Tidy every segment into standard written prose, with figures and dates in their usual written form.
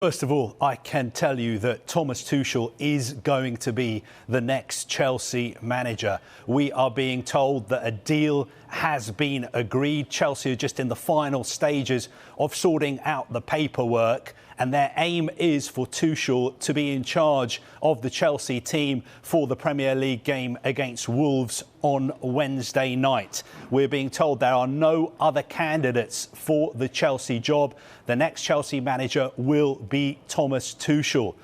First of all, I can tell you that Thomas Tuchel is going to be the next Chelsea manager. We are being told that a deal has been agreed. Chelsea are just in the final stages of sorting out the paperwork, and their aim is for Tuchel to be in charge of the Chelsea team for the Premier League game against Wolves on Wednesday night. We're being told there are no other candidates for the Chelsea job. The next Chelsea manager will be Thomas Tuchel.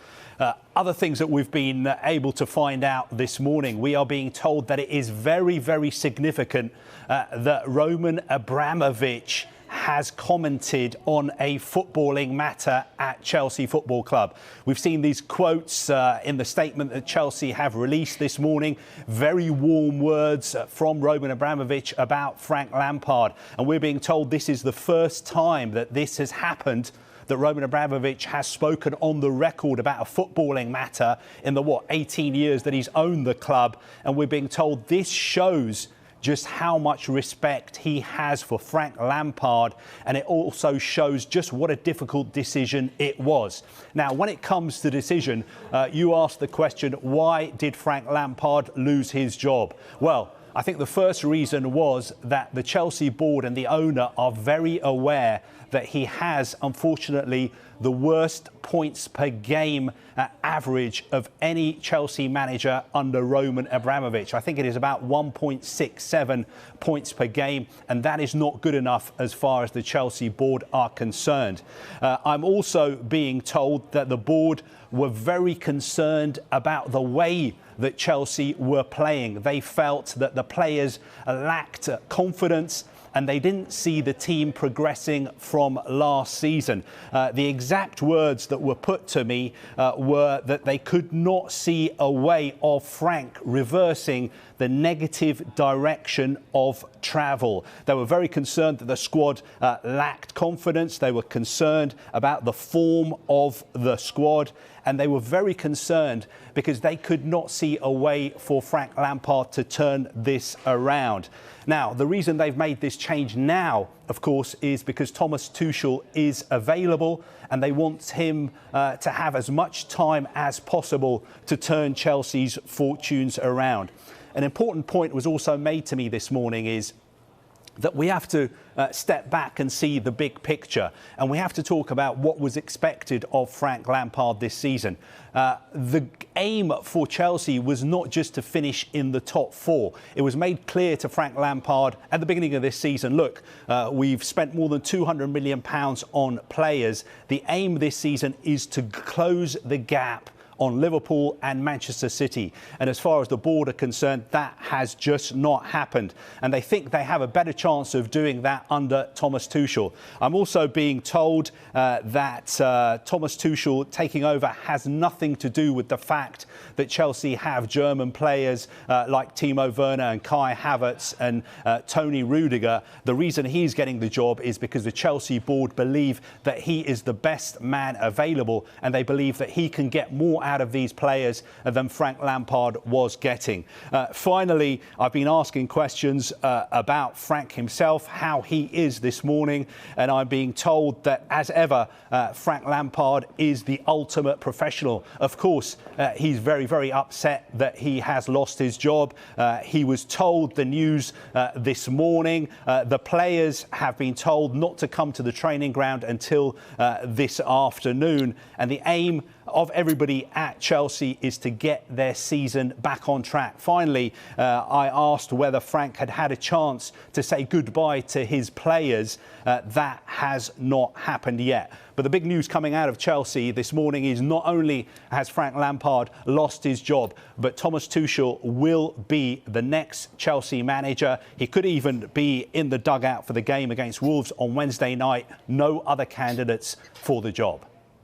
Other things that we've been able to find out this morning, we are being told that it is very, very significant that Roman Abramovich has commented on a footballing matter at Chelsea Football Club. We've seen these quotes in the statement that Chelsea have released this morning. Very warm words from Roman Abramovich about Frank Lampard. And we're being told this is the first time that this has happened, that Roman Abramovich has spoken on the record about a footballing matter in the, 18 years that he's owned the club. And we're being told this shows just how much respect he has for Frank Lampard, and it also shows just what a difficult decision it was. Now, when it comes to decision, you asked the question, why did Frank Lampard lose his job? Well, I think the first reason was that the Chelsea board and the owner are very aware that he has, unfortunately, the worst points per game average of any Chelsea manager under Roman Abramovich. I think it is about 1.67 points per game, and that is not good enough as far as the Chelsea board are concerned. I'm also being told that the board were very concerned about the way that Chelsea were playing. They felt that the players lacked confidence, and they didn't see the team progressing from last season. The exact words that were put to me were that they could not see a way of Frank reversing the negative direction of travel. They were very concerned that the squad lacked confidence. They were concerned about the form of the squad, and they were very concerned because they could not see a way for Frank Lampard to turn this around. Now, the reason they've made this change now, of course, is because Thomas Tuchel is available, and they want him to have as much time as possible to turn Chelsea's fortunes around. An important point was also made to me this morning is that we have to step back and see the big picture, and we have to talk about what was expected of Frank Lampard this season. The aim for Chelsea was not just to finish in the top four. It was made clear to Frank Lampard at the beginning of this season, look, we've spent more than £200 million on players. The aim this season is to close the gap on Liverpool and Manchester City. And as far as the board are concerned, that has just not happened. And they think they have a better chance of doing that under Thomas Tuchel. I'm also being told that Thomas Tuchel taking over has nothing to do with the fact that Chelsea have German players like Timo Werner and Kai Havertz and Tony Rudiger. The reason he's getting the job is because the Chelsea board believe that he is the best man available, and they believe that he can get more out of these players than Frank Lampard was getting. Finally, I've been asking questions about Frank himself, how he is this morning, and I'm being told that, as ever, Frank Lampard is the ultimate professional. Of course, he's very, very upset that he has lost his job. He was told the news this morning. The players have been told not to come to the training ground until this afternoon, and the aim of everybody at Chelsea is to get their season back on track. Finally, I asked whether Frank had had a chance to say goodbye to his players. That has not happened yet. But the big news coming out of Chelsea this morning is not only has Frank Lampard lost his job, but Thomas Tuchel will be the next Chelsea manager. He could even be in the dugout for the game against Wolves on Wednesday night. No other candidates for the job.